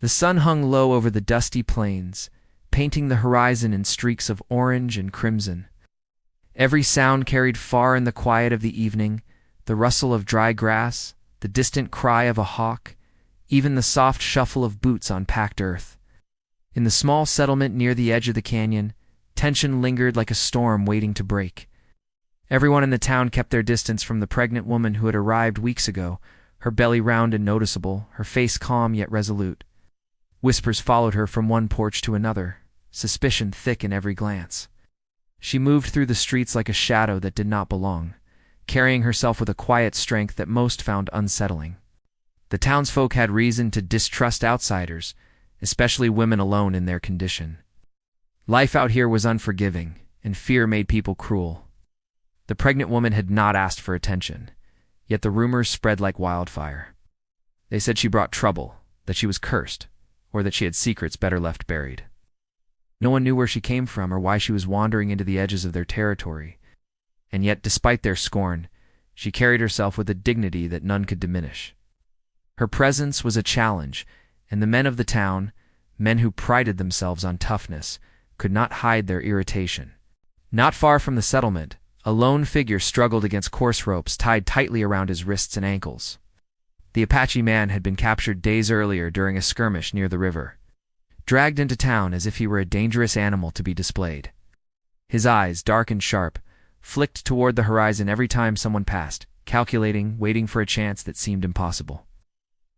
The sun hung low over the dusty plains, painting the horizon in streaks of orange and crimson. Every sound carried far in the quiet of the evening, the rustle of dry grass, the distant cry of a hawk, even the soft shuffle of boots on packed earth. In the small settlement near the edge of the canyon, tension lingered like a storm waiting to break. Everyone in the town kept their distance from the pregnant woman who had arrived weeks ago, her belly round and noticeable, her face calm yet resolute. Whispers followed her from one porch to another, suspicion thick in every glance. She moved through the streets like a shadow that did not belong, carrying herself with a quiet strength that most found unsettling. The townsfolk had reason to distrust outsiders, especially women alone in their condition. Life out here was unforgiving, and fear made people cruel. The pregnant woman had not asked for attention, yet the rumors spread like wildfire. They said she brought trouble, that she was cursed, or that she had secrets better left buried. No one knew where she came from or why she was wandering into the edges of their territory, and yet, despite their scorn, she carried herself with a dignity that none could diminish. Her presence was a challenge, and the men of the town, men who prided themselves on toughness, could not hide their irritation. Not far from the settlement, a lone figure struggled against coarse ropes tied tightly around his wrists and ankles. The Apache man had been captured days earlier during a skirmish near the river, dragged into town as if he were a dangerous animal to be displayed. His eyes, dark and sharp, flicked toward the horizon every time someone passed, calculating, waiting for a chance that seemed impossible.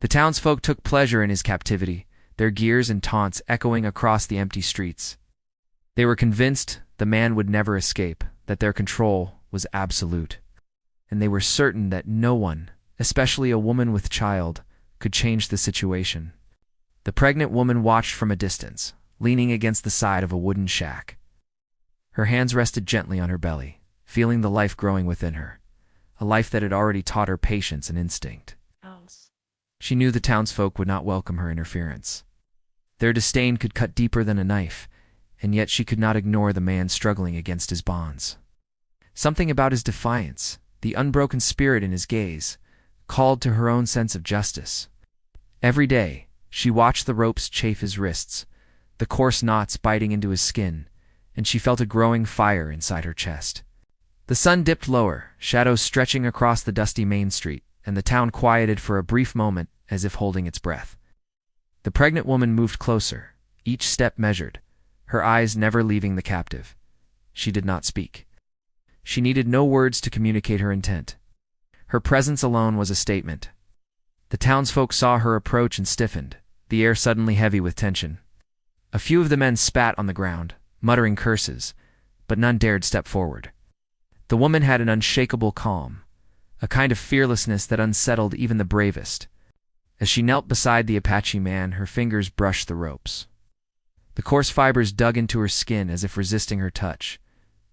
The townsfolk took pleasure in his captivity, their jeers and taunts echoing across the empty streets. They were convinced the man would never escape, that their control was absolute, and they were certain that no one, especially a woman with child, could change the situation. The pregnant woman watched from a distance, leaning against the side of a wooden shack. Her hands rested gently on her belly, feeling the life growing within her, a life that had already taught her patience and instinct. She knew the townsfolk would not welcome her interference. Their disdain could cut deeper than a knife, and yet she could not ignore the man struggling against his bonds. Something about his defiance, the unbroken spirit in his gaze, called to her own sense of justice. Every day, she watched the ropes chafe his wrists, the coarse knots biting into his skin, and she felt a growing fire inside her chest. The sun dipped lower, shadows stretching across the dusty main street, and the town quieted for a brief moment as if holding its breath. The pregnant woman moved closer, each step measured, her eyes never leaving the captive. She did not speak. She needed no words to communicate her intent. Her presence alone was a statement. The townsfolk saw her approach and stiffened, the air suddenly heavy with tension. A few of the men spat on the ground, muttering curses, but none dared step forward. The woman had an unshakable calm, a kind of fearlessness that unsettled even the bravest. As she knelt beside the Apache man, her fingers brushed the ropes. The coarse fibers dug into her skin as if resisting her touch,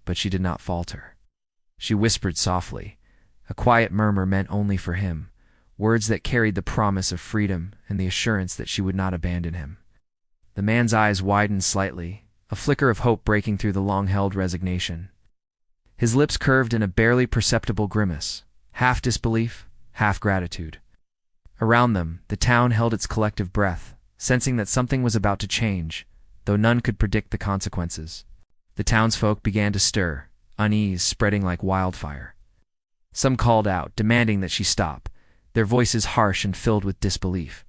but she did not falter. She whispered softly, a quiet murmur meant only for him, words that carried the promise of freedom and the assurance that she would not abandon him. The man's eyes widened slightly, a flicker of hope breaking through the long-held resignation. His lips curved in a barely perceptible grimace, half disbelief, half gratitude. Around them, the town held its collective breath, sensing that something was about to change, though none could predict the consequences. The townsfolk began to stir, unease spreading like wildfire. Some called out, demanding that she stop, their voices harsh and filled with disbelief.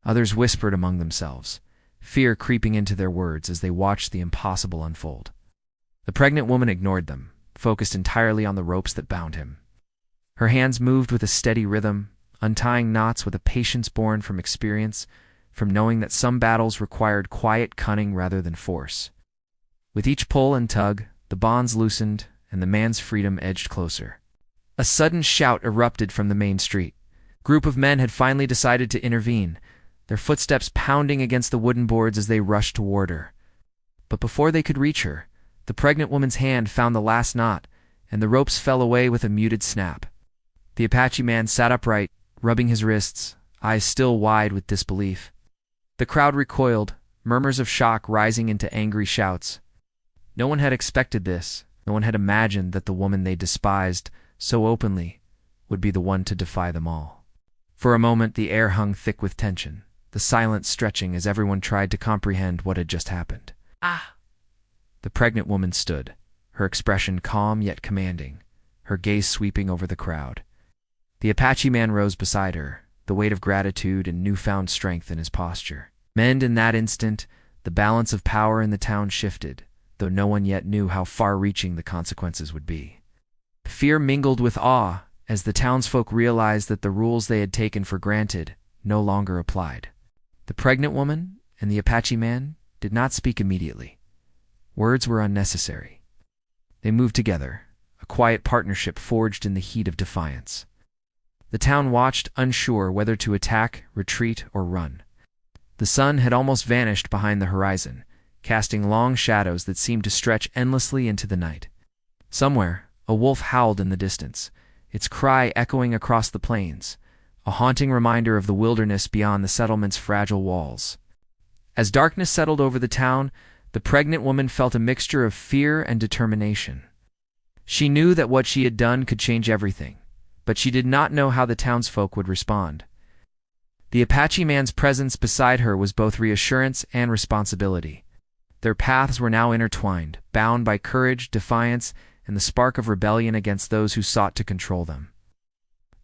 Others whispered among themselves, fear creeping into their words as they watched the impossible unfold. The pregnant woman ignored them, focused entirely on the ropes that bound him. Her hands moved with a steady rhythm, untying knots with a patience born from experience, from knowing that some battles required quiet cunning rather than force. With each pull and tug, the bonds loosened, and the man's freedom edged closer. A sudden shout erupted from the main street. A group of men had finally decided to intervene, their footsteps pounding against the wooden boards as they rushed toward her. But before they could reach her, the pregnant woman's hand found the last knot, and the ropes fell away with a muted snap. The Apache man sat upright, rubbing his wrists, eyes still wide with disbelief. The crowd recoiled, murmurs of shock rising into angry shouts. No one had expected this. No one had imagined that the woman they despised so openly would be the one to defy them all. For a moment the air hung thick with tension. the silence stretching as everyone tried to comprehend what had just happened. Ah! The pregnant woman stood, her expression calm yet commanding, her gaze sweeping over the crowd. The Apache man rose beside her, the weight of gratitude and newfound strength in his posture. And in that instant, the balance of power in the town shifted, though no one yet knew how far-reaching the consequences would be. Fear mingled with awe as the townsfolk realized that the rules they had taken for granted no longer applied. The pregnant woman and the Apache man did not speak immediately. Words were unnecessary. They moved together, a quiet partnership forged in the heat of defiance. The town watched, unsure whether to attack, retreat, or run. The sun had almost vanished behind the horizon, casting long shadows that seemed to stretch endlessly into the night. Somewhere, a wolf howled in the distance, its cry echoing across the plains, a haunting reminder of the wilderness beyond the settlement's fragile walls. As darkness settled over the town, the pregnant woman felt a mixture of fear and determination. She knew that what she had done could change everything, but she did not know how the townsfolk would respond. The Apache man's presence beside her was both reassurance and responsibility. Their paths were now intertwined, bound by courage, defiance, and the spark of rebellion against those who sought to control them.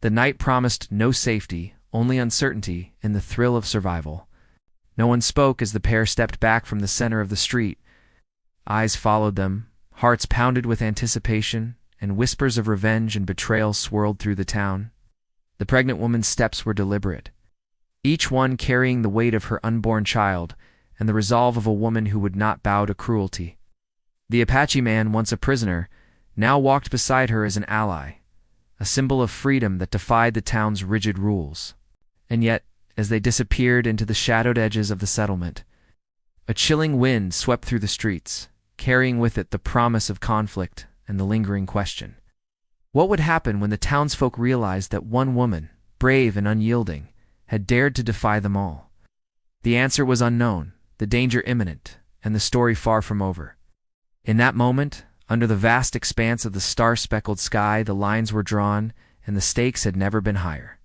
The night promised no safety, only uncertainty and the thrill of survival. No one spoke as the pair stepped back from the center of the street. Eyes followed them, hearts pounded with anticipation, and whispers of revenge and betrayal swirled through the town. The pregnant woman's steps were deliberate, each one carrying the weight of her unborn child and the resolve of a woman who would not bow to cruelty. The Apache man, once a prisoner, now walked beside her as an ally, a symbol of freedom that defied the town's rigid rules. And yet, as they disappeared into the shadowed edges of the settlement, a chilling wind swept through the streets, carrying with it the promise of conflict and the lingering question. What would happen when the townsfolk realized that one woman, brave and unyielding, had dared to defy them all? The answer was unknown, the danger imminent, and the story far from over. In that moment, under the vast expanse of the star-speckled sky, the lines were drawn, and the stakes had never been higher.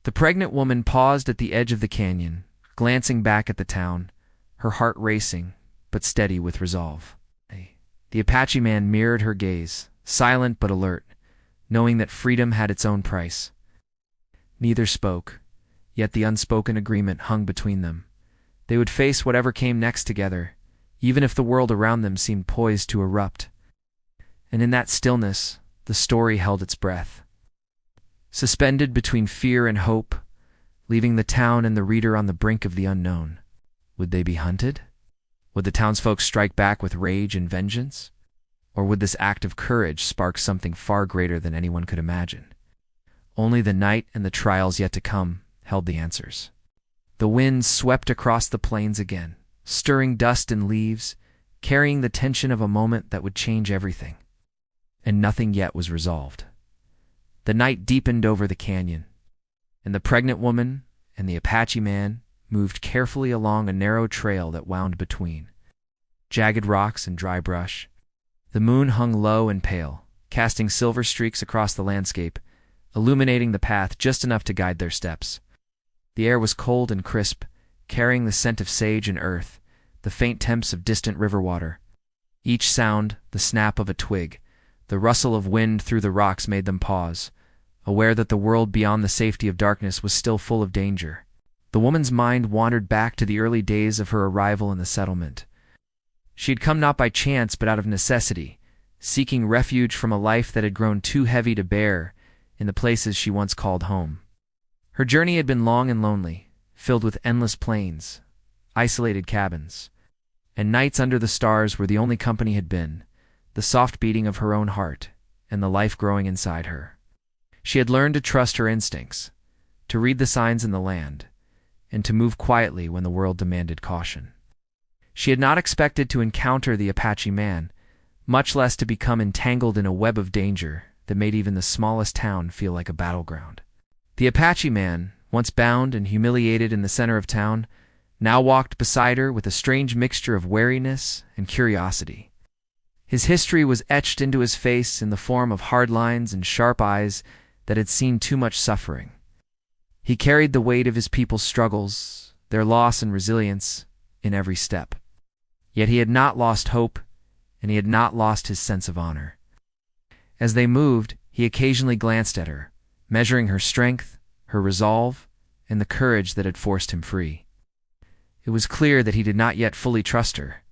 The pregnant woman paused at the edge of the canyon, glancing back at the town, her heart racing, but steady with resolve. The Apache man mirrored her gaze, silent but alert, knowing that freedom had its own price. Neither spoke, yet the unspoken agreement hung between them. They would face whatever came next together, even if the world around them seemed poised to erupt. And in that stillness, the story held its breath. Suspended between fear and hope, leaving the town and the reader on the brink of the unknown. Would they be hunted? Would the townsfolk strike back with rage and vengeance? Or would this act of courage spark something far greater than anyone could imagine? Only the night and the trials yet to come held the answers. The wind swept across the plains again, stirring dust and leaves, carrying the tension of a moment that would change everything. And nothing yet was resolved. The night deepened over the canyon, and the pregnant woman and the Apache man moved carefully along a narrow trail that wound between jagged rocks and dry brush. The moon hung low and pale, casting silver streaks across the landscape, illuminating the path just enough to guide their steps. The air was cold and crisp, carrying the scent of sage and earth, the faint temps of distant river water. Each sound, the snap of a twig, the rustle of wind through the rocks made them pause, aware that the world beyond the safety of darkness was still full of danger. The woman's mind wandered back to the early days of her arrival in the settlement. She had come not by chance but out of necessity, seeking refuge from a life that had grown too heavy to bear in the places she once called home. Her journey had been long and lonely, filled with endless plains, isolated cabins, and nights under the stars where the only company had been the soft beating of her own heart and the life growing inside her. She had learned to trust her instincts, to read the signs in the land, and to move quietly when the world demanded caution. She had not expected to encounter the Apache man, much less to become entangled in a web of danger that made even the smallest town feel like a battleground. The Apache man, once bound and humiliated in the center of town, now walked beside her with a strange mixture of wariness and curiosity. His history was etched into his face in the form of hard lines and sharp eyes that had seen too much suffering. He carried the weight of his people's struggles, their loss and resilience in every step. Yet he had not lost hope, and he had not lost his sense of honor. As they moved, he occasionally glanced at her, measuring her strength, her resolve, and the courage that had forced him free. It was clear that he did not yet fully trust her,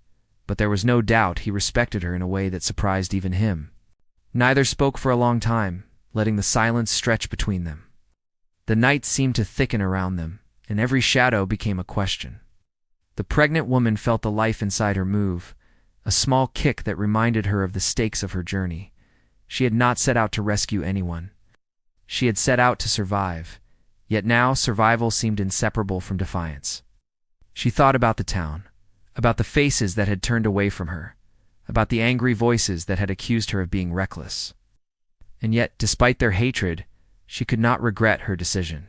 but there was no doubt he respected her in a way that surprised even him. Neither spoke for a long time, letting the silence stretch between them. The night seemed to thicken around them, and every shadow became a question. The pregnant woman felt the life inside her move, a small kick that reminded her of the stakes of her journey. She had not set out to rescue anyone. She had set out to survive, yet now survival seemed inseparable from defiance. She thought about the town, about the faces that had turned away from her, about the angry voices that had accused her of being reckless. And yet, despite their hatred, she could not regret her decision.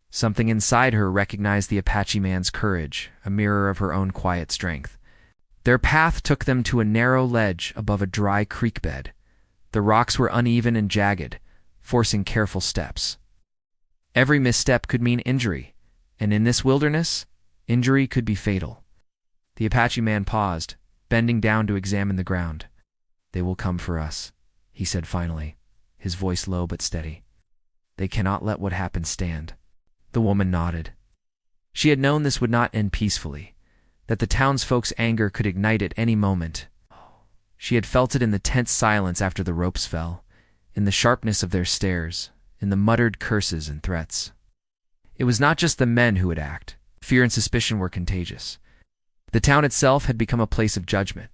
Something inside her recognized the Apache man's courage, a mirror of her own quiet strength. Their path took them to a narrow ledge above a dry creek bed. The rocks were uneven and jagged, forcing careful steps. Every misstep could mean injury, and in this wilderness, injury could be fatal. The Apache man paused, bending down to examine the ground. "They will come for us," he said finally, his voice low but steady. "They cannot let what happened stand." The woman nodded. She had known this would not end peacefully, that the townsfolk's anger could ignite at any moment. She had felt it in the tense silence after the ropes fell, in the sharpness of their stares, in the muttered curses and threats. It was not just the men who would act. Fear and suspicion were contagious. The town itself had become a place of judgment,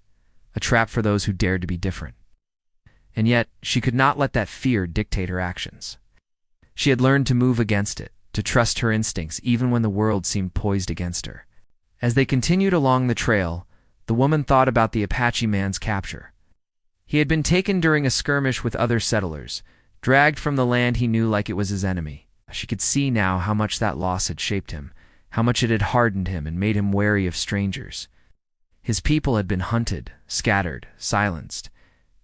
a trap for those who dared to be different. And yet, she could not let that fear dictate her actions. She had learned to move against it, to trust her instincts even when the world seemed poised against her. As they continued along the trail, the woman thought about the Apache man's capture. He had been taken during a skirmish with other settlers, dragged from the land he knew like it was his enemy. She could see now how much that loss had shaped him, how much it had hardened him and made him wary of strangers. His people had been hunted, scattered, silenced,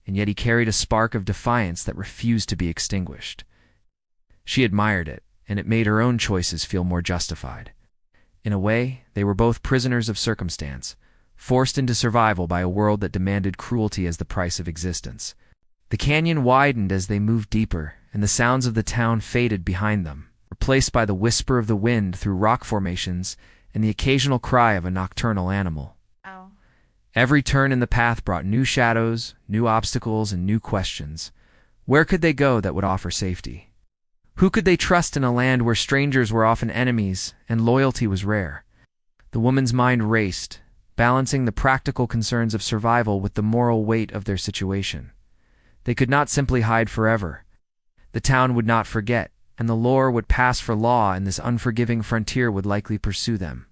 and yet he carried a spark of defiance that refused to be extinguished. She admired it, and it made her own choices feel more justified. In a way, they were both prisoners of circumstance, forced into survival by a world that demanded cruelty as the price of existence. The canyon widened as they moved deeper, and the sounds of the town faded behind them, replaced by the whisper of the wind through rock formations and the occasional cry of a nocturnal animal. Ow. Every turn in the path brought new shadows, new obstacles, and new questions. Where could they go that would offer safety? Who could they trust in a land where strangers were often enemies and loyalty was rare? The woman's mind raced, balancing the practical concerns of survival with the moral weight of their situation. They could not simply hide forever. The town would not forget, and the law would pass for law, and this unforgiving frontier would likely pursue them.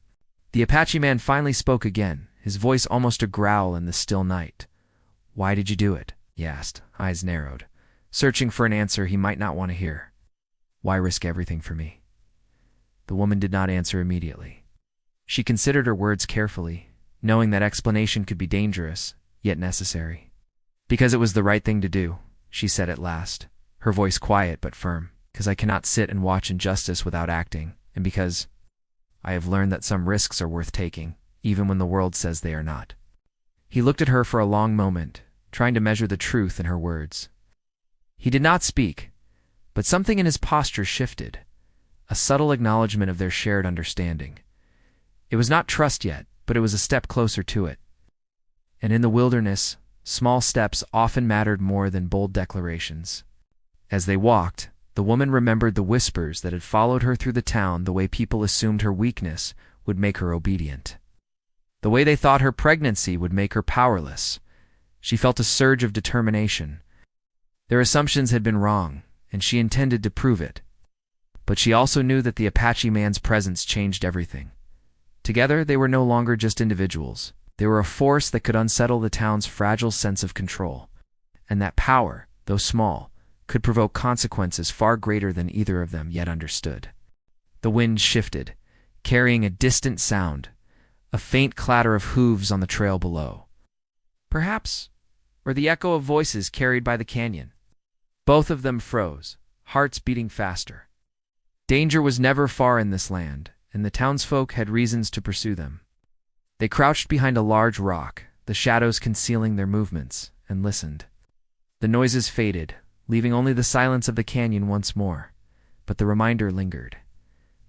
The Apache man finally spoke again, his voice almost a growl in the still night. "Why did you do it?" he asked, eyes narrowed, searching for an answer he might not want to hear. "Why risk everything for me?" The woman did not answer immediately. She considered her words carefully, knowing that explanation could be dangerous, yet necessary. "Because it was the right thing to do," she said at last, her voice quiet but firm. "Because I cannot sit and watch injustice without acting, and because I have learned that some risks are worth taking, even when the world says they are not." He looked at her for a long moment, trying to measure the truth in her words. He did not speak, but something in his posture shifted, a subtle acknowledgement of their shared understanding. It was not trust yet, but it was a step closer to it. And in the wilderness, small steps often mattered more than bold declarations. As they walked, the woman remembered the whispers that had followed her through the town, the way people assumed her weakness would make her obedient, the way they thought her pregnancy would make her powerless. She felt a surge of determination. Their assumptions had been wrong, and she intended to prove it. But she also knew that the Apache man's presence changed everything. Together, they were no longer just individuals. They were a force that could unsettle the town's fragile sense of control. And that power, though small, could provoke consequences far greater than either of them yet understood. The wind shifted, carrying a distant sound, a faint clatter of hooves on the trail below. Perhaps, or the echo of voices carried by the canyon. Both of them froze, hearts beating faster. Danger was never far in this land, and the townsfolk had reasons to pursue them. They crouched behind a large rock, the shadows concealing their movements, and listened. The noises faded, leaving only the silence of the canyon once more, but the reminder lingered.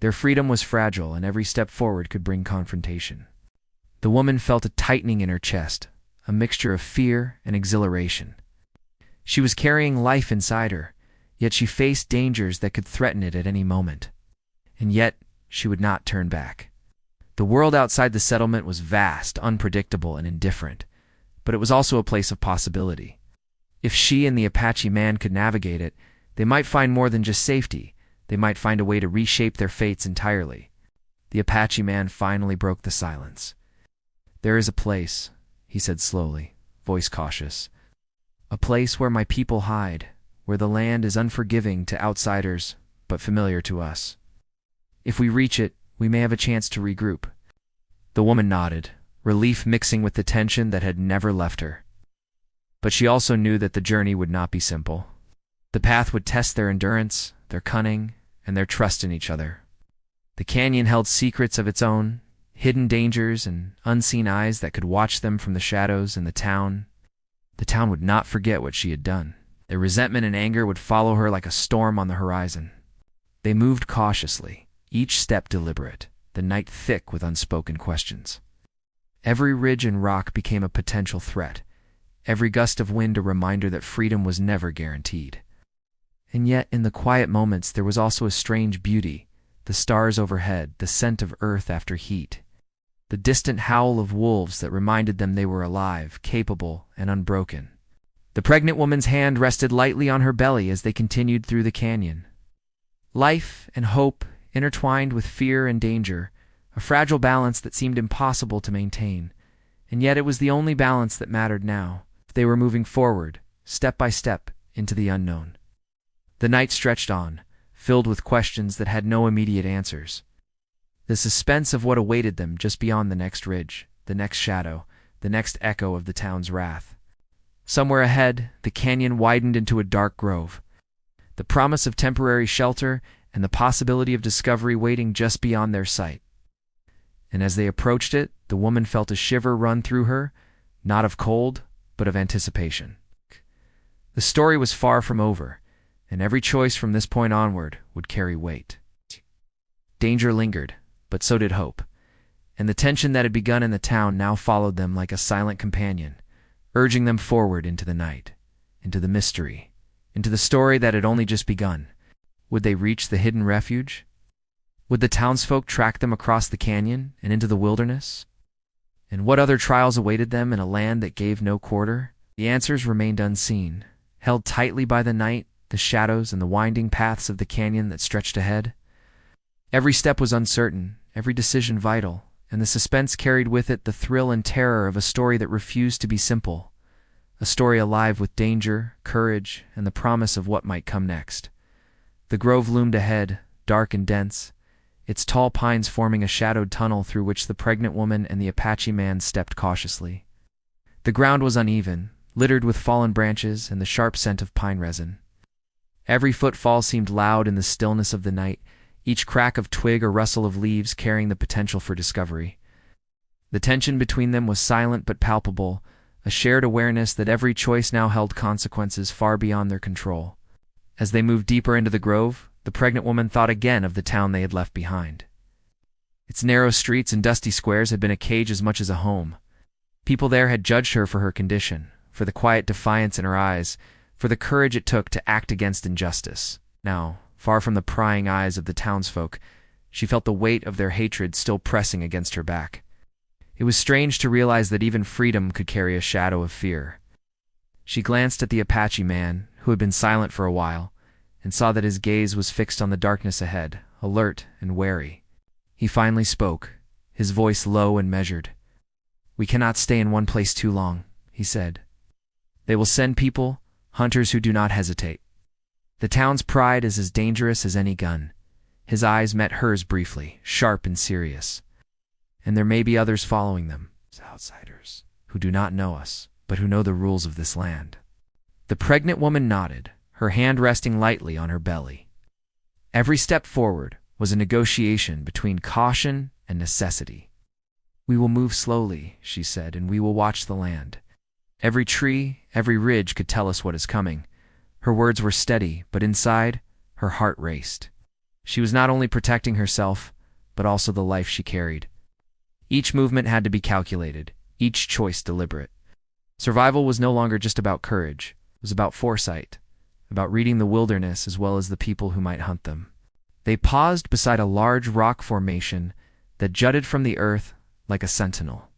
Their freedom was fragile, and every step forward could bring confrontation. The woman felt a tightening in her chest, a mixture of fear and exhilaration. She was carrying life inside her, yet she faced dangers that could threaten it at any moment. And yet, she would not turn back. The world outside the settlement was vast, unpredictable, and indifferent, but it was also a place of possibility. If she and the Apache man could navigate it, they might find more than just safety. They might find a way to reshape their fates entirely. The Apache man finally broke the silence. "There is a place," he said slowly, voice cautious. "A place where my people hide, where the land is unforgiving to outsiders, but familiar to us. If we reach it, we may have a chance to regroup." The woman nodded, relief mixing with the tension that had never left her. But she also knew that the journey would not be simple. The path would test their endurance, their cunning, and their trust in each other. The canyon held secrets of its own, hidden dangers and unseen eyes that could watch them from the shadows, and the town would not forget what she had done. Their resentment and anger would follow her like a storm on the horizon. They moved cautiously, each step deliberate, the night thick with unspoken questions. Every ridge and rock became a potential threat, every gust of wind a reminder that freedom was never guaranteed. And yet, in the quiet moments, there was also a strange beauty: the stars overhead, the scent of earth after heat, the distant howl of wolves that reminded them they were alive, capable, and unbroken. The pregnant woman's hand rested lightly on her belly as they continued through the canyon. Life and hope intertwined with fear and danger, a fragile balance that seemed impossible to maintain. And yet it was the only balance that mattered now. They were moving forward, step by step, into the unknown. The night stretched on, filled with questions that had no immediate answers. The suspense of what awaited them just beyond the next ridge, the next shadow, the next echo of the town's wrath. Somewhere ahead, the canyon widened into a dark grove, the promise of temporary shelter and the possibility of discovery waiting just beyond their sight. And as they approached it, the woman felt a shiver run through her, not of cold, but of anticipation. The story was far from over, and every choice from this point onward would carry weight. Danger lingered, but so did hope, and the tension that had begun in the town now followed them like a silent companion, urging them forward into the night, into the mystery, into the story that had only just begun. Would they reach the hidden refuge? Would the townsfolk track them across the canyon and into the wilderness? And what other trials awaited them in a land that gave no quarter? The answers remained unseen, held tightly by the night, the shadows, and the winding paths of the canyon that stretched ahead. Every step was uncertain, every decision vital, and the suspense carried with it the thrill and terror of a story that refused to be simple, a story alive with danger, courage, and the promise of what might come next. The grove loomed ahead, dark and dense, its tall pines forming a shadowed tunnel through which the pregnant woman and the Apache man stepped cautiously. The ground was uneven, littered with fallen branches and the sharp scent of pine resin. Every footfall seemed loud in the stillness of the night, each crack of twig or rustle of leaves carrying the potential for discovery. The tension between them was silent but palpable, a shared awareness that every choice now held consequences far beyond their control. As they moved deeper into the grove, the pregnant woman thought again of the town they had left behind. Its narrow streets and dusty squares had been a cage as much as a home. People there had judged her for her condition, for the quiet defiance in her eyes, for the courage it took to act against injustice. Now, far from the prying eyes of the townsfolk, she felt the weight of their hatred still pressing against her back. It was strange to realize that even freedom could carry a shadow of fear. She glanced at the Apache man, who had been silent for a while, and saw that his gaze was fixed on the darkness ahead, alert and wary. He finally spoke, his voice low and measured. "We cannot stay in one place too long," he said. "They will send people, hunters who do not hesitate. The town's pride is as dangerous as any gun." His eyes met hers briefly, sharp and serious. "And there may be others following them, outsiders, who do not know us, but who know the rules of this land." The pregnant woman nodded, her hand resting lightly on her belly. Every step forward, was a negotiation between caution and necessity. "We will move slowly," she said, "and we will watch the land. Every tree, every ridge could tell us what is coming." Her words were steady, but inside, her heart raced. She was not only protecting herself, but also the life she carried. Each movement had to be calculated, each choice deliberate. Survival was no longer just about courage. It was about foresight, about reading the wilderness as well as the people who might hunt them. They paused beside a large rock formation that jutted from the earth like a sentinel.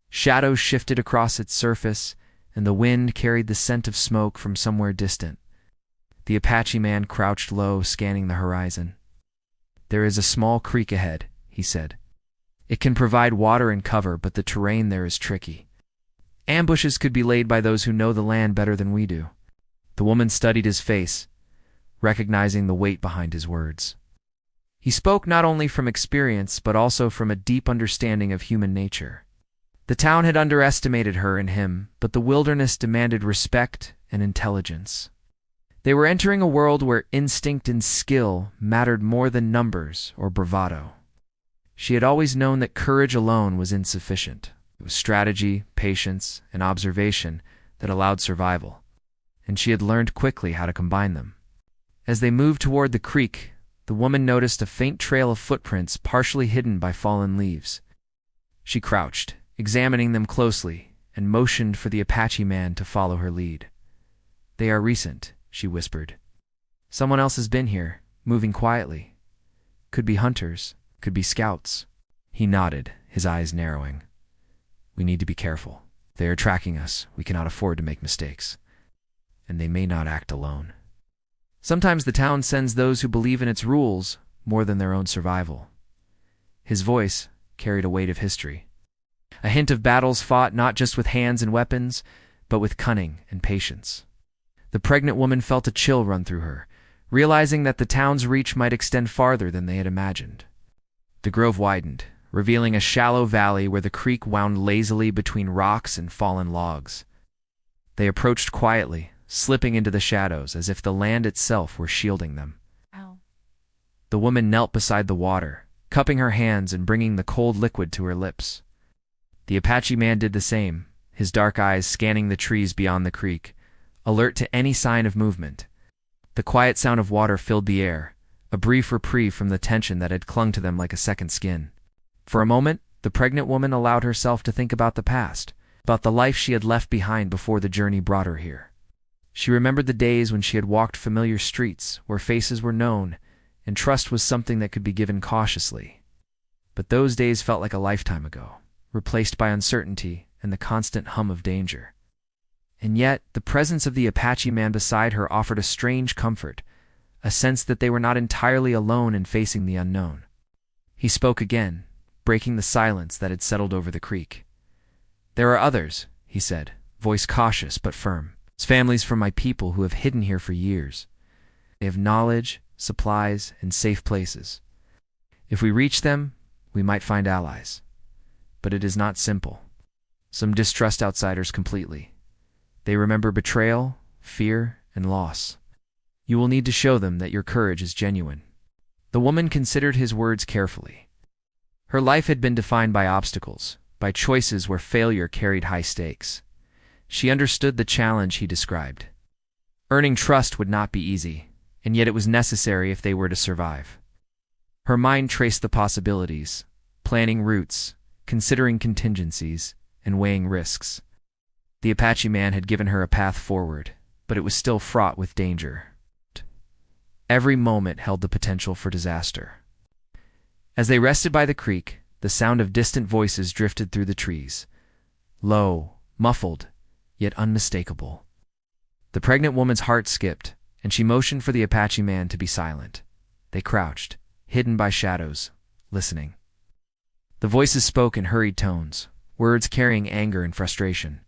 Shadows shifted across its surface, and the wind carried the scent of smoke from somewhere distant. The Apache man crouched low, scanning the horizon. "There is a small creek ahead," he said. "It can provide water and cover, but the terrain there is tricky. Ambushes could be laid by those who know the land better than we do." The woman studied his face, recognizing the weight behind his words. He spoke not only from experience, but also from a deep understanding of human nature. The town had underestimated her and him, but the wilderness demanded respect and intelligence. They were entering a world where instinct and skill mattered more than numbers or bravado. She had always known that courage alone was insufficient. It was strategy, patience, and observation that allowed survival, and she had learned quickly how to combine them. As they moved toward the creek, the woman noticed a faint trail of footprints partially hidden by fallen leaves. She crouched, examining them closely, and motioned for the Apache man to follow her lead. "They are recent," she whispered. "Someone else has been here, moving quietly. Could be hunters, could be scouts." He nodded, his eyes narrowing. "We need to be careful. They are tracking us. We cannot afford to make mistakes. And they may not act alone. Sometimes the town sends those who believe in its rules more than their own survival." His voice carried a weight of history, a hint of battles fought not just with hands and weapons, but with cunning and patience. The pregnant woman felt a chill run through her, realizing that the town's reach might extend farther than they had imagined. The grove widened, revealing a shallow valley where the creek wound lazily between rocks and fallen logs. They approached quietly, slipping into the shadows as if the land itself were shielding them. Ow. The woman knelt beside the water, cupping her hands and bringing the cold liquid to her lips. The Apache man did the same, his dark eyes scanning the trees beyond the creek, alert to any sign of movement. The quiet sound of water filled the air, a brief reprieve from the tension that had clung to them like a second skin. For a moment, the pregnant woman allowed herself to think about the past, about the life she had left behind before the journey brought her here. She remembered the days when she had walked familiar streets, where faces were known, and trust was something that could be given cautiously. But those days felt like a lifetime ago, replaced by uncertainty and the constant hum of danger. And yet, the presence of the Apache man beside her offered a strange comfort, a sense that they were not entirely alone in facing the unknown. He spoke again, breaking the silence that had settled over the creek. "There are others," he said, voice cautious but firm. "It's families from my people who have hidden here for years. They have knowledge, supplies, and safe places. If we reach them, we might find allies. But it is not simple. Some distrust outsiders completely. They remember betrayal, fear, and loss. You will need to show them that your courage is genuine." The woman considered his words carefully. Her life had been defined by obstacles, by choices where failure carried high stakes. She understood the challenge he described. Earning trust would not be easy, and yet it was necessary if they were to survive. Her mind traced the possibilities, planning routes, considering contingencies, and weighing risks. The Apache man had given her a path forward, but it was still fraught with danger. Every moment held the potential for disaster. As they rested by the creek, the sound of distant voices drifted through the trees, low, muffled, yet unmistakable. The pregnant woman's heart skipped, and she motioned for the Apache man to be silent. They crouched, hidden by shadows, listening. The voices spoke in hurried tones, words carrying anger and frustration.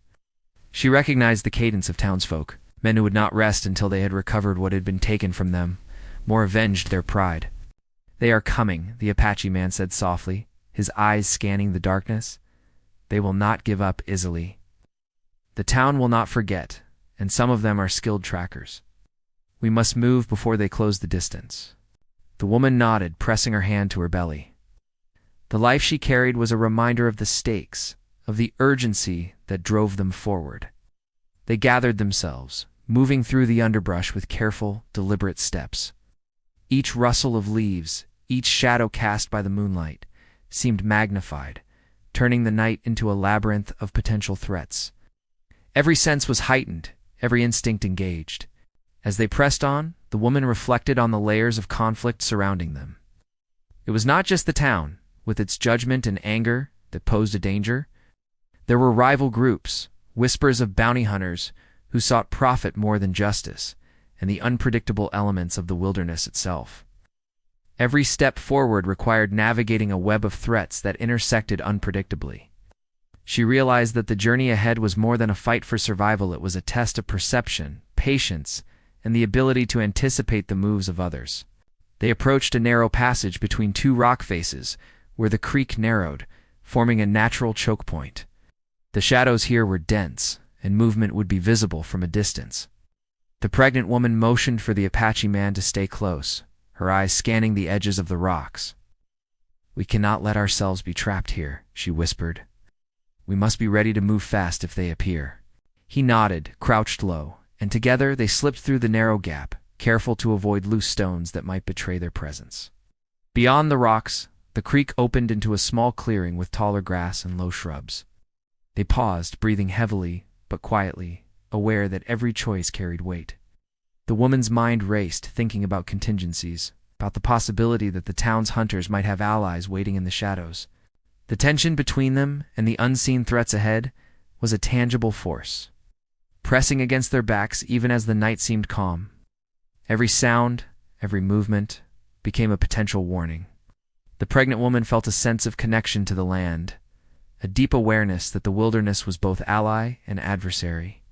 She recognized the cadence of townsfolk, men who would not rest until they had recovered what had been taken from them, more avenged their pride. "They are coming," the Apache man said softly, his eyes scanning the darkness. "They will not give up easily. The town will not forget, and some of them are skilled trackers. We must move before they close the distance." The woman nodded, pressing her hand to her belly. The life she carried was a reminder of the stakes, of the urgency that drove them forward. They gathered themselves, moving through the underbrush with careful, deliberate steps. Each rustle of leaves, each shadow cast by the moonlight, seemed magnified, turning the night into a labyrinth of potential threats. Every sense was heightened, every instinct engaged. As they pressed on, the woman reflected on the layers of conflict surrounding them. It was not just the town, with its judgment and anger, that posed a danger. There were rival groups, whispers of bounty hunters who sought profit more than justice, and the unpredictable elements of the wilderness itself. Every step forward required navigating a web of threats that intersected unpredictably. She realized that the journey ahead was more than a fight for survival. It was a test of perception, patience, and the ability to anticipate the moves of others. They approached a narrow passage between two rock faces, where the creek narrowed, forming a natural choke point. The shadows here were dense, and movement would be visible from a distance. The pregnant woman motioned for the Apache man to stay close, her eyes scanning the edges of the rocks. "We cannot let ourselves be trapped here," she whispered. "We must be ready to move fast if they appear." He nodded, crouched low, and together they slipped through the narrow gap, careful to avoid loose stones that might betray their presence. Beyond the rocks, the creek opened into a small clearing with taller grass and low shrubs. They paused, breathing heavily but quietly, aware that every choice carried weight. The woman's mind raced, thinking about contingencies, about the possibility that the town's hunters might have allies waiting in the shadows. The tension between them and the unseen threats ahead was a tangible force, pressing against their backs even as the night seemed calm. Every sound, every movement, became a potential warning. The pregnant woman felt a sense of connection to the land, a deep awareness that the wilderness was both ally and adversary.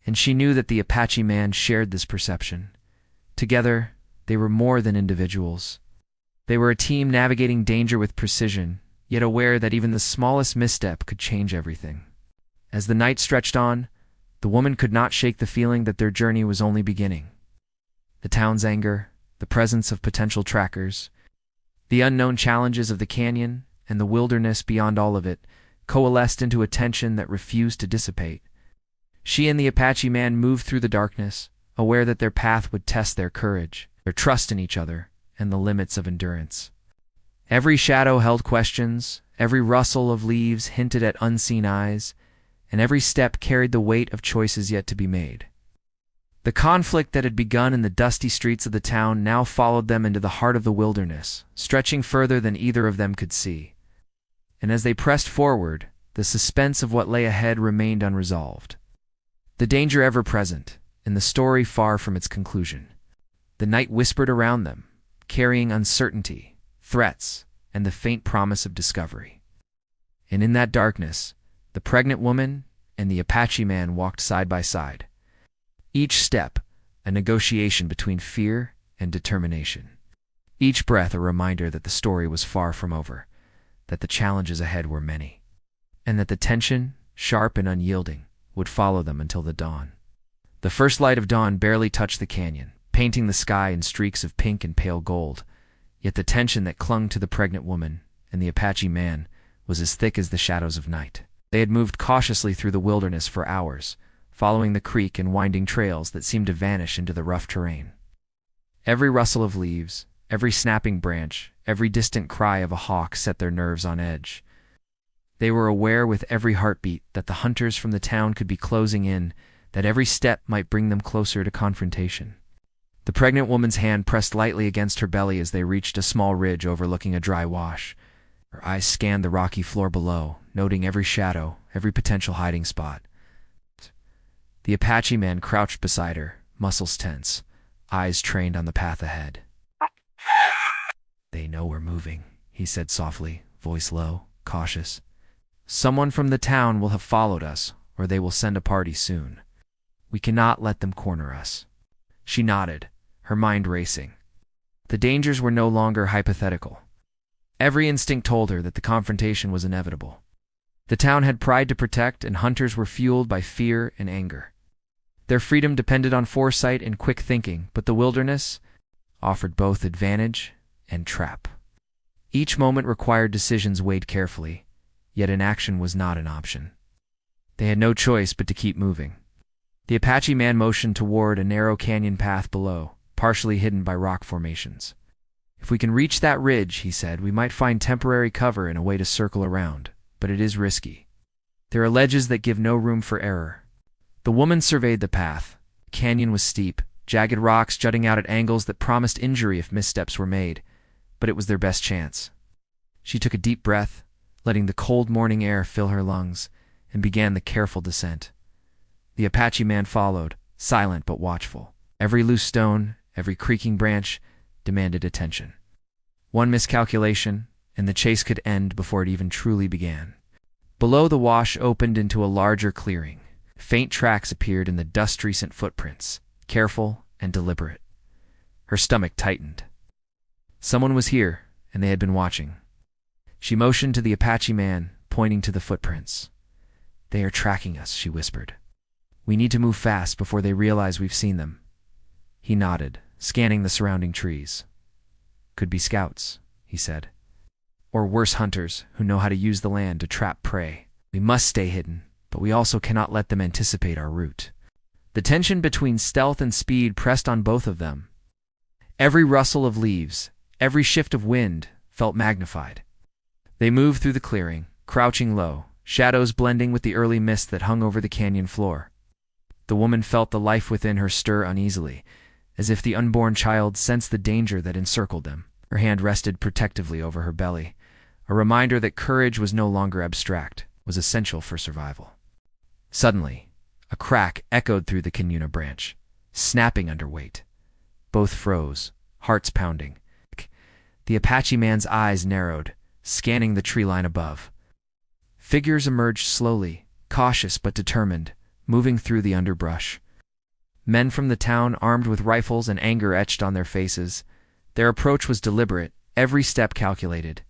And she knew that the Apache man shared this perception. Together, they were more than individuals. They were a team navigating danger with precision, yet aware that even the smallest misstep could change everything. As the night stretched on, the woman could not shake the feeling that their journey was only beginning. The town's anger, the presence of potential trackers, the unknown challenges of the canyon, and the wilderness beyond all of it, coalesced into a tension that refused to dissipate. She and the Apache man moved through the darkness, aware that their path would test their courage, their trust in each other, and the limits of endurance. Every shadow held questions, every rustle of leaves hinted at unseen eyes, and every step carried the weight of choices yet to be made. The conflict that had begun in the dusty streets of the town now followed them into the heart of the wilderness, stretching further than either of them could see. And as they pressed forward, the suspense of what lay ahead remained unresolved. The danger ever present, and the story far from its conclusion. The night whispered around them, carrying uncertainty, threats, and the faint promise of discovery. And in that darkness, the pregnant woman and the Apache man walked side by side. Each step, a negotiation between fear and determination. Each breath a reminder that the story was far from over, that the challenges ahead were many, and that the tension, sharp and unyielding, would follow them until the dawn. The first light of dawn barely touched the canyon, painting the sky in streaks of pink and pale gold, yet the tension that clung to the pregnant woman and the Apache man was as thick as the shadows of night. They had moved cautiously through the wilderness for hours, following the creek and winding trails that seemed to vanish into the rough terrain. Every rustle of leaves, every snapping branch, every distant cry of a hawk set their nerves on edge. They were aware with every heartbeat that the hunters from the town could be closing in, that every step might bring them closer to confrontation. The pregnant woman's hand pressed lightly against her belly as they reached a small ridge overlooking a dry wash. Her eyes scanned the rocky floor below, noting every shadow, every potential hiding spot. The Apache man crouched beside her, muscles tense, eyes trained on the path ahead. "They know we're moving," he said softly, voice low, cautious. "Someone from the town will have followed us, or they will send a party soon. We cannot let them corner us." She nodded, her mind racing. The dangers were no longer hypothetical. Every instinct told her that the confrontation was inevitable. The town had pride to protect, and hunters were fueled by fear and anger. Their freedom depended on foresight and quick thinking, but the wilderness, offered both advantage and trap. Each moment required decisions weighed carefully, yet inaction was not an option. They had no choice but to keep moving. The Apache man motioned toward a narrow canyon path below, partially hidden by rock formations. "If we can reach that ridge," he said, "we might find temporary cover and a way to circle around, but it is risky. There are ledges that give no room for error." The woman surveyed the path. The canyon was steep, jagged rocks jutting out at angles that promised injury if missteps were made, but it was their best chance. She took a deep breath, letting the cold morning air fill her lungs, and began the careful descent. The Apache man followed, silent but watchful. Every loose stone, every creaking branch demanded attention. One miscalculation, and the chase could end before it even truly began. Below, the wash opened into a larger clearing. Faint tracks appeared in the dust-recent footprints, careful and deliberate. Her stomach tightened. Someone was here, and they had been watching. She motioned to the Apache man, pointing to the footprints. "They are tracking us," she whispered. "We need to move fast before they realize we've seen them." He nodded, scanning the surrounding trees. "Could be scouts," he said. "Or worse, hunters who know how to use the land to trap prey. We must stay hidden, but we also cannot let them anticipate our route." The tension between stealth and speed pressed on both of them. Every rustle of leaves, every shift of wind felt magnified. They moved through the clearing, crouching low, shadows blending with the early mist that hung over the canyon floor. The woman felt the life within her stir uneasily, as if the unborn child sensed the danger that encircled them. Her hand rested protectively over her belly, a reminder that courage was no longer abstract, was essential for survival. Suddenly, a crack echoed through the Canyuna branch, snapping under weight. Both froze, hearts pounding. The Apache man's eyes narrowed, scanning the tree line above. Figures emerged slowly, cautious but determined, moving through the underbrush. Men from the town, armed with rifles and anger etched on their faces. Their approach was deliberate, every step calculated.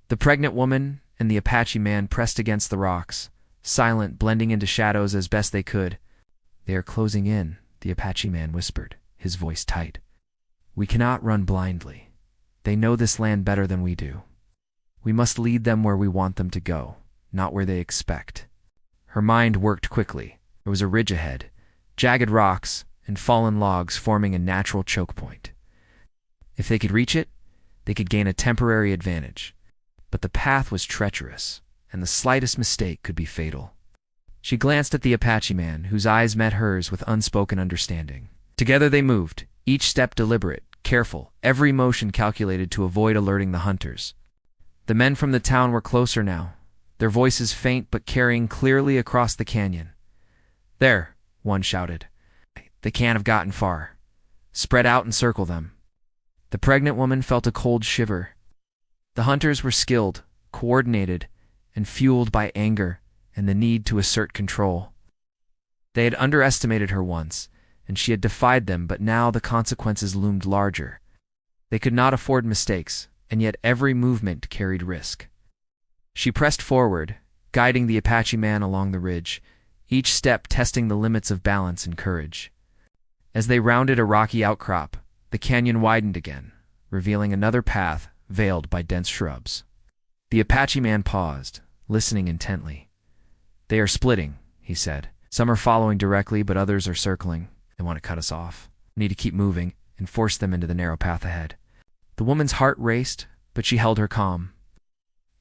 The pregnant woman and the Apache man pressed against the rocks, silent, blending into shadows as best they could. "They are closing in," the Apache man whispered, his voice tight. "We cannot run blindly. They know this land better than we do. We must lead them where we want them to go, not where they expect." Her mind worked quickly. There was a ridge ahead, jagged rocks and fallen logs forming a natural choke point. If they could reach it, they could gain a temporary advantage. But the path was treacherous, and the slightest mistake could be fatal. She glanced at the Apache man, whose eyes met hers with unspoken understanding. Together they moved, each step deliberate, careful, every motion calculated to avoid alerting the hunters. The men from the town were closer now, their voices faint but carrying clearly across the canyon. "There," one shouted. "They can't have gotten far. Spread out and circle them." The pregnant woman felt a cold shiver. The hunters were skilled, coordinated, and fueled by anger and the need to assert control. They had underestimated her once, and she had defied them, but now the consequences loomed larger. They could not afford mistakes, and yet every movement carried risk. She pressed forward, guiding the Apache man along the ridge, each step testing the limits of balance and courage. As they rounded a rocky outcrop, the canyon widened again, revealing another path veiled by dense shrubs. The Apache man paused, listening intently. "They are splitting," he said. "Some are following directly, but others are circling. They want to cut us off. We need to keep moving and force them into the narrow path ahead." The woman's heart raced, but she held her calm.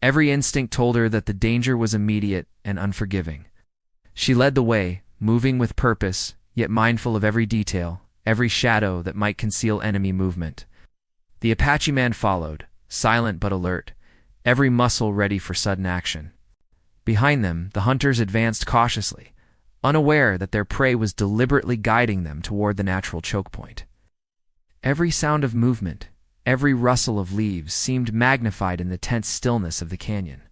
Every instinct told her that the danger was immediate and unforgiving. She led the way, moving with purpose, yet mindful of every detail, every shadow that might conceal enemy movement. The Apache man followed, silent but alert, every muscle ready for sudden action. Behind them, the hunters advanced cautiously, unaware that their prey was deliberately guiding them toward the natural choke point. Every sound of movement, every rustle of leaves seemed magnified in the tense stillness of the canyon.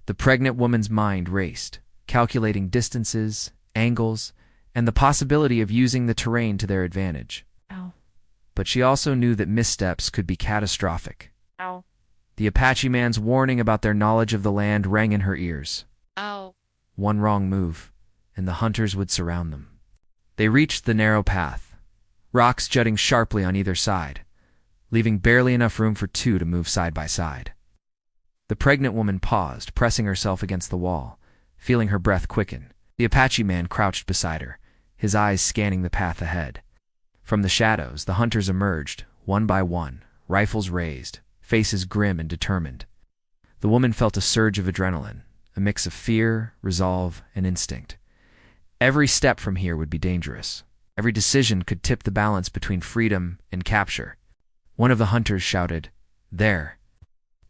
The pregnant woman's mind raced, calculating distances, angles, and the possibility of using the terrain to their advantage. Ow. But she also knew that missteps could be catastrophic. Ow. The Apache man's warning about their knowledge of the land rang in her ears. Ow. One wrong move, and the hunters would surround them. They reached the narrow path, rocks jutting sharply on either side, leaving barely enough room for two to move side by side. The pregnant woman paused, pressing herself against the wall, feeling her breath quicken. The Apache man crouched beside her, his eyes scanning the path ahead. From the shadows, the hunters emerged, one by one, rifles raised, faces grim and determined. The woman felt a surge of adrenaline, a mix of fear, resolve, and instinct. Every step from here would be dangerous. Every decision could tip the balance between freedom and capture. One of the hunters shouted, "There!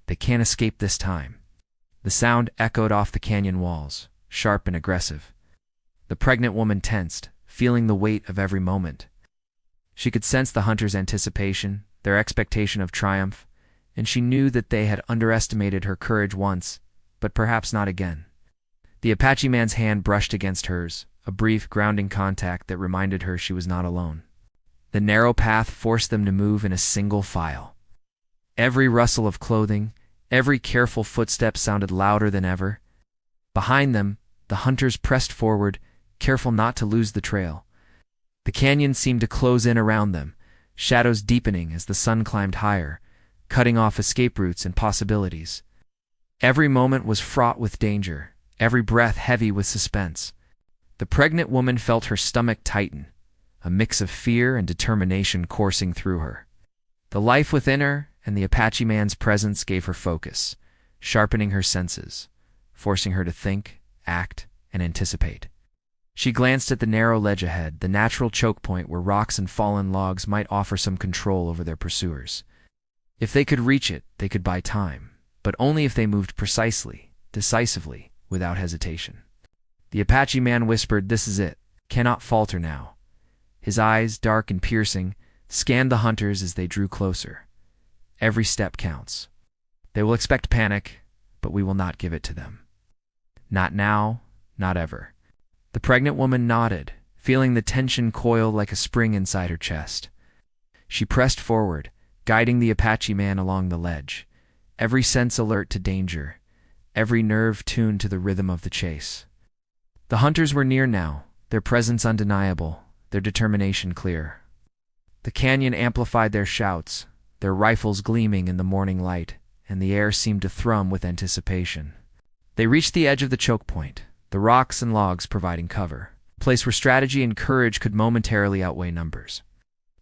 They can't escape this time." The sound echoed off the canyon walls, sharp and aggressive. The pregnant woman tensed, feeling the weight of every moment. She could sense the hunters' anticipation, their expectation of triumph, and she knew that they had underestimated her courage once, but perhaps not again. The Apache man's hand brushed against hers, a brief, grounding contact that reminded her she was not alone. The narrow path forced them to move in a single file. Every rustle of clothing, every careful footstep sounded louder than ever. Behind them, the hunters pressed forward, careful not to lose the trail. The canyon seemed to close in around them, shadows deepening as the sun climbed higher, cutting off escape routes and possibilities. Every moment was fraught with danger, every breath heavy with suspense. The pregnant woman felt her stomach tighten, a mix of fear and determination coursing through her. The life within her and the Apache man's presence gave her focus, sharpening her senses, forcing her to think, act, and anticipate. She glanced at the narrow ledge ahead, the natural choke point where rocks and fallen logs might offer some control over their pursuers. If they could reach it, they could buy time, but only if they moved precisely, decisively, without hesitation. The Apache man whispered, "This is it. Cannot falter now." His eyes, dark and piercing, scanned the hunters as they drew closer. Every step counts. They will expect panic, but we will not give it to them. Not now, not ever. The pregnant woman nodded, feeling the tension coil like a spring inside her chest. She pressed forward, guiding the Apache man along the ledge, every sense alert to danger, every nerve tuned to the rhythm of the chase. The hunters were near now, their presence undeniable, their determination clear. The canyon amplified their shouts, their rifles gleaming in the morning light, and the air seemed to thrum with anticipation. They reached the edge of the choke point, the rocks and logs providing cover, a place where strategy and courage could momentarily outweigh numbers.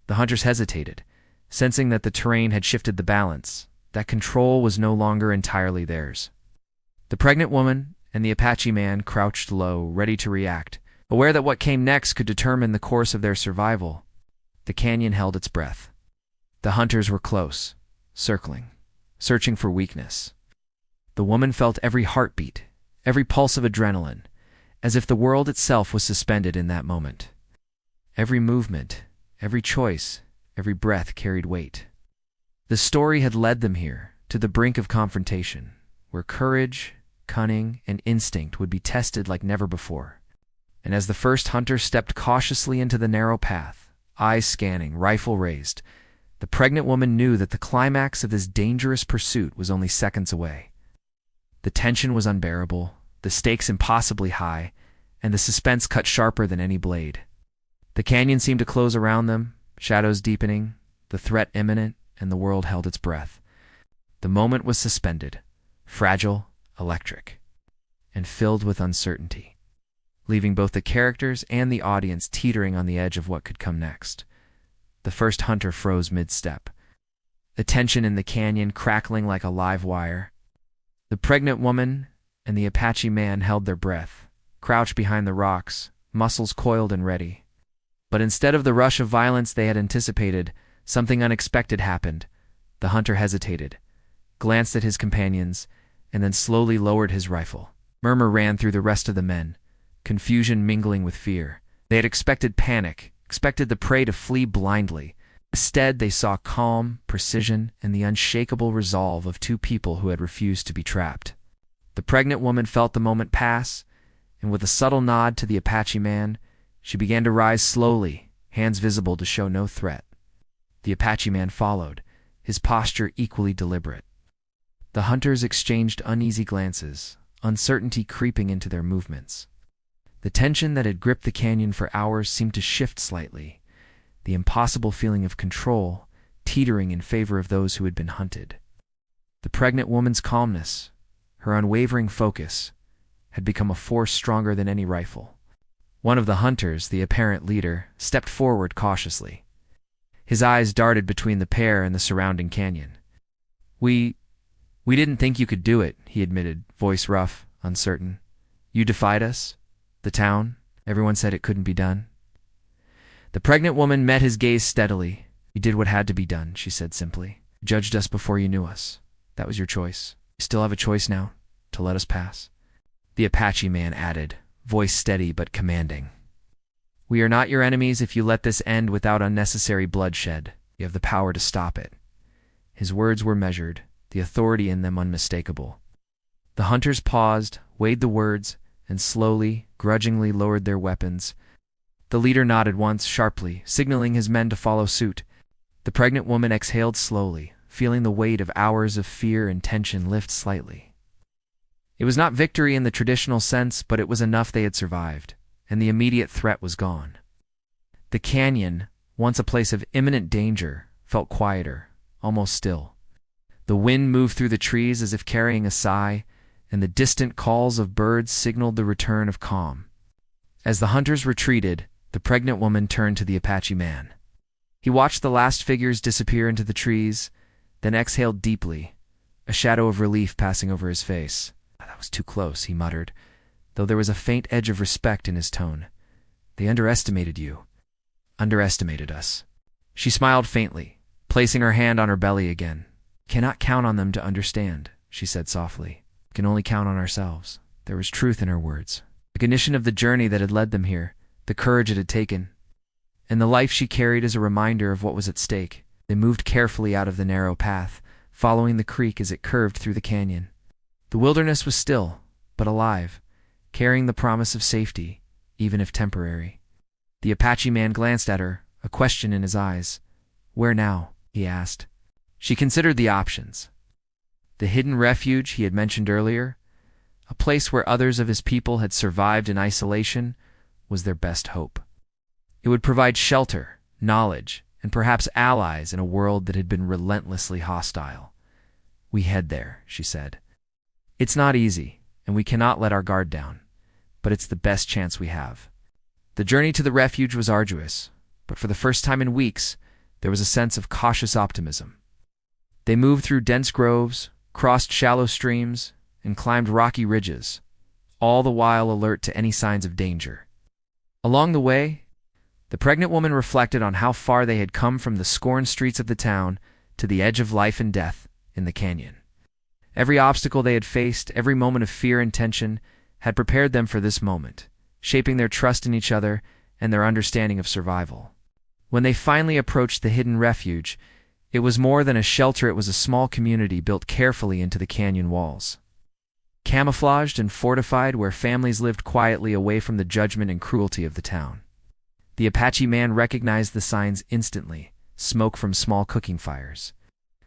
The hunters hesitated, sensing that the terrain had shifted the balance, that control was no longer entirely theirs. The pregnant woman and the Apache man crouched low, ready to react, aware that what came next could determine the course of their survival. The canyon held its breath. The hunters were close, circling, searching for weakness. The woman felt every heartbeat, every pulse of adrenaline, as if the world itself was suspended in that moment. Every movement, every choice, every breath carried weight. The story had led them here, to the brink of confrontation, where courage, cunning, and instinct would be tested like never before. And as the first hunter stepped cautiously into the narrow path, eyes scanning, rifle raised, the pregnant woman knew that the climax of this dangerous pursuit was only seconds away. The tension was unbearable, the stakes impossibly high, and the suspense cut sharper than any blade. The canyon seemed to close around them, shadows deepening, the threat imminent, and the world held its breath. The moment was suspended, fragile, electric, and filled with uncertainty, leaving both the characters and the audience teetering on the edge of what could come next. The first hunter froze mid-step, the tension in the canyon crackling like a live wire. The pregnant woman and the Apache man held their breath, crouched behind the rocks, muscles coiled and ready. But instead of the rush of violence they had anticipated, something unexpected happened. The hunter hesitated, glanced at his companions, and then slowly lowered his rifle. Murmur ran through the rest of the men, confusion mingling with fear. They had expected panic, expected the prey to flee blindly. Instead, they saw calm, precision, and the unshakable resolve of two people who had refused to be trapped. The pregnant woman felt the moment pass, and with a subtle nod to the Apache man, she began to rise slowly, hands visible to show no threat. The Apache man followed, his posture equally deliberate. The hunters exchanged uneasy glances, uncertainty creeping into their movements. The tension that had gripped the canyon for hours seemed to shift slightly. The impossible feeling of control, teetering in favor of those who had been hunted. The pregnant woman's calmness, her unwavering focus, had become a force stronger than any rifle. One of the hunters, the apparent leader, stepped forward cautiously. His eyes darted between the pair and the surrounding canyon. We didn't think you could do it," he admitted, voice rough, uncertain. "You defied us? The town? Everyone said it couldn't be done?" The pregnant woman met his gaze steadily. "You did what had to be done," she said simply. "You judged us before you knew us. That was your choice. You still have a choice now, to let us pass." The Apache man added, voice steady but commanding. "We are not your enemies if you let this end without unnecessary bloodshed. You have the power to stop it." His words were measured, the authority in them unmistakable. The hunters paused, weighed the words, and slowly, grudgingly lowered their weapons. The leader nodded once, sharply, signaling his men to follow suit. The pregnant woman exhaled slowly, feeling the weight of hours of fear and tension lift slightly. It was not victory in the traditional sense, but it was enough they had survived, and the immediate threat was gone. The canyon, once a place of imminent danger, felt quieter, almost still. The wind moved through the trees as if carrying a sigh, and the distant calls of birds signaled the return of calm. As the hunters retreated, the pregnant woman turned to the Apache man. He watched the last figures disappear into the trees, then exhaled deeply, a shadow of relief passing over his face. "That was too close," he muttered, though there was a faint edge of respect in his tone. "They underestimated you. Underestimated us." She smiled faintly, placing her hand on her belly again. "Cannot count on them to understand," she said softly. "We can only count on ourselves." There was truth in her words. Recognition of the journey that had led them here, the courage it had taken, and the life she carried as a reminder of what was at stake. They moved carefully out of the narrow path, following the creek as it curved through the canyon. The wilderness was still, but alive, carrying the promise of safety, even if temporary. The Apache man glanced at her, a question in his eyes. "Where now?" he asked. She considered the options. The hidden refuge he had mentioned earlier, a place where others of his people had survived in isolation, was their best hope. It would provide shelter, knowledge, and perhaps allies in a world that had been relentlessly hostile. "We head there," she said. "It's not easy, and we cannot let our guard down, but it's the best chance we have." The journey to the refuge was arduous, but for the first time in weeks, there was a sense of cautious optimism. They moved through dense groves, crossed shallow streams, and climbed rocky ridges, all the while alert to any signs of danger. Along the way, the pregnant woman reflected on how far they had come from the scorned streets of the town to the edge of life and death in the canyon. Every obstacle they had faced, every moment of fear and tension, had prepared them for this moment, shaping their trust in each other and their understanding of survival. When they finally approached the hidden refuge, it was more than a shelter. It was a small community built carefully into the canyon walls. Camouflaged and fortified where families lived quietly away from the judgment and cruelty of the town. The Apache man recognized the signs instantly: smoke from small cooking fires,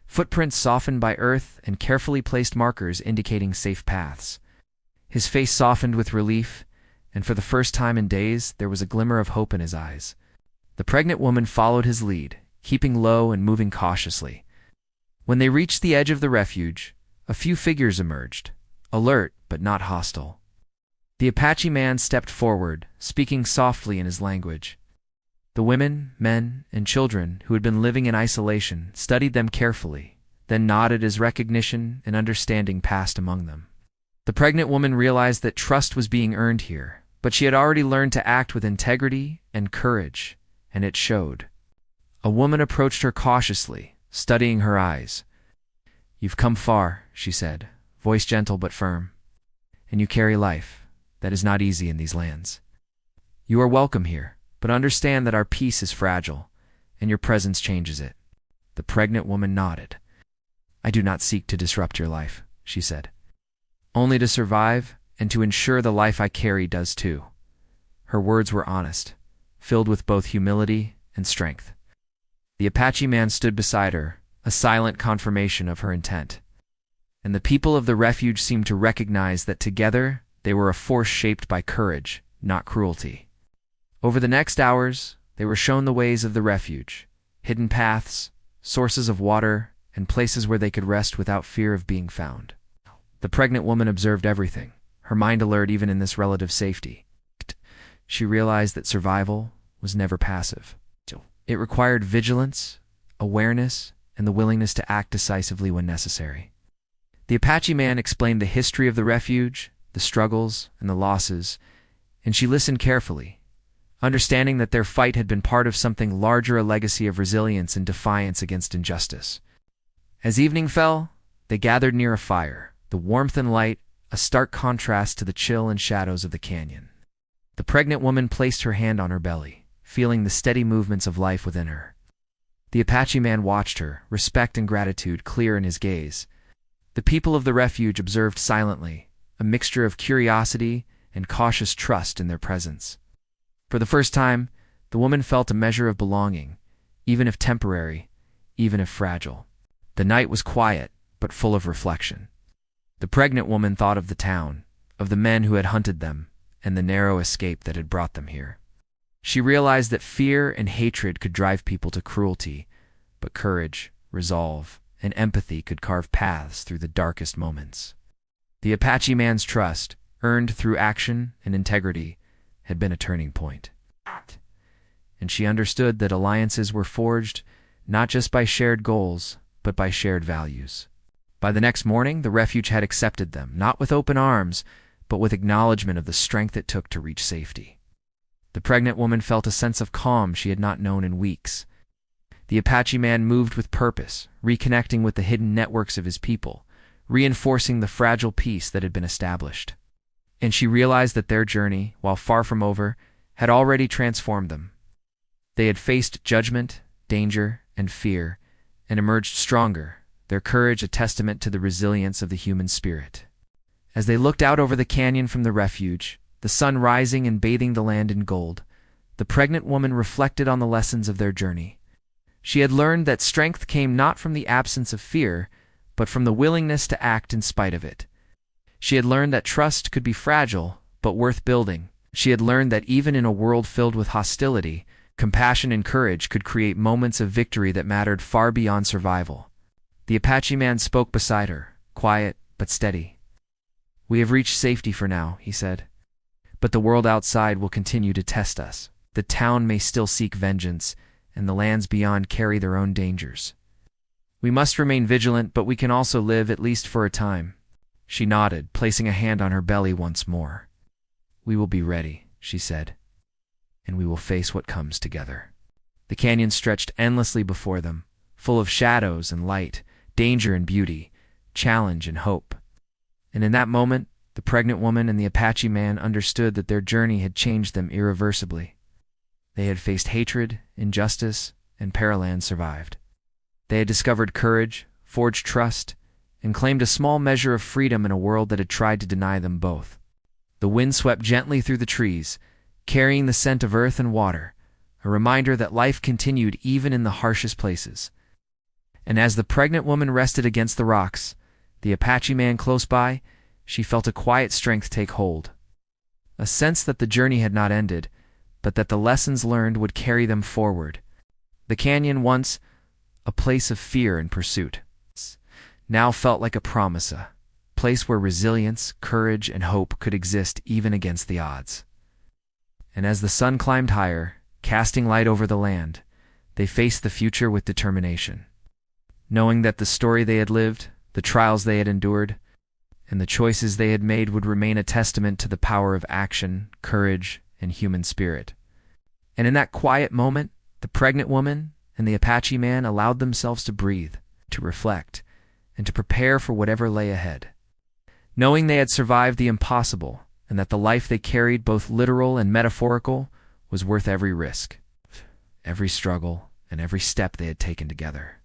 footprints softened by earth, and carefully placed markers indicating safe paths. His face softened with relief, and for the first time in days, there was a glimmer of hope in his eyes. The pregnant woman followed his lead, keeping low and moving cautiously. When they reached the edge of the refuge, a few figures emerged, alert but not hostile. The Apache man stepped forward, speaking softly in his language. The women, men, and children who had been living in isolation studied them carefully, then nodded as recognition and understanding passed among them. The pregnant woman realized that trust was being earned here, but she had already learned to act with integrity and courage, and it showed. A woman approached her cautiously, studying her eyes. "You've come far," she said, voice gentle but firm. "And you carry life. That is not easy in these lands. You are welcome here, but understand that our peace is fragile, and your presence changes it." The pregnant woman nodded. "I do not seek to disrupt your life," she said. "Only to survive, and to ensure the life I carry does too." Her words were honest, filled with both humility and strength. The Apache man stood beside her, a silent confirmation of her intent. And the people of the refuge seemed to recognize that together they were a force shaped by courage, not cruelty. Over the next hours, they were shown the ways of the refuge, hidden paths, sources of water, and places where they could rest without fear of being found. The pregnant woman observed everything, her mind alert even in this relative safety. She realized that survival was never passive. It required vigilance, awareness, and the willingness to act decisively when necessary. The Apache man explained the history of the refuge, the struggles, and the losses, and she listened carefully, understanding that their fight had been part of something larger, a legacy of resilience and defiance against injustice. As evening fell, they gathered near a fire, the warmth and light a stark contrast to the chill and shadows of the canyon. The pregnant woman placed her hand on her belly, feeling the steady movements of life within her. The Apache man watched her, respect and gratitude clear in his gaze. The people of the refuge observed silently, a mixture of curiosity and cautious trust in their presence. For the first time, the woman felt a measure of belonging, even if temporary, even if fragile. The night was quiet, but full of reflection. The pregnant woman thought of the town, of the men who had hunted them, and the narrow escape that had brought them here. She realized that fear and hatred could drive people to cruelty, but courage, resolve, and empathy could carve paths through the darkest moments. The Apache man's trust, earned through action and integrity, had been a turning point. And she understood that alliances were forged not just by shared goals, but by shared values. By the next morning, the refuge had accepted them, not with open arms, but with acknowledgement of the strength it took to reach safety. The pregnant woman felt a sense of calm she had not known in weeks. The Apache man moved with purpose, reconnecting with the hidden networks of his people, reinforcing the fragile peace that had been established. And she realized that their journey, while far from over, had already transformed them. They had faced judgment, danger, and fear, and emerged stronger, their courage a testament to the resilience of the human spirit. As they looked out over the canyon from the refuge, the sun rising and bathing the land in gold, the pregnant woman reflected on the lessons of their journey. She had learned that strength came not from the absence of fear, but from the willingness to act in spite of it. She had learned that trust could be fragile, but worth building. She had learned that even in a world filled with hostility, compassion and courage could create moments of victory that mattered far beyond survival. The Apache man spoke beside her, quiet but steady. "We have reached safety for now," he said. "But the world outside will continue to test us. The town may still seek vengeance, and the lands beyond carry their own dangers. We must remain vigilant, but we can also live, at least for a time." She nodded, placing a hand on her belly once more. "We will be ready," she said, "and we will face what comes together." The canyon stretched endlessly before them, full of shadows and light, danger and beauty, challenge and hope. And in that moment, the pregnant woman and the Apache man understood that their journey had changed them irreversibly. They had faced hatred, injustice, and peril and survived. They had discovered courage, forged trust, and claimed a small measure of freedom in a world that had tried to deny them both. The wind swept gently through the trees, carrying the scent of earth and water, a reminder that life continued even in the harshest places. And as the pregnant woman rested against the rocks, the Apache man close by, she felt a quiet strength take hold. A sense that the journey had not ended, but that the lessons learned would carry them forward. The canyon, once a place of fear and pursuit, now felt like a promise, a place where resilience, courage, and hope could exist even against the odds. And as the sun climbed higher, casting light over the land, they faced the future with determination, knowing that the story they had lived, the trials they had endured, and the choices they had made would remain a testament to the power of action, courage, and human spirit. And in that quiet moment, the pregnant woman and the Apache man allowed themselves to breathe, to reflect, and to prepare for whatever lay ahead. Knowing they had survived the impossible, and that the life they carried, both literal and metaphorical, was worth every risk, every struggle, and every step they had taken together.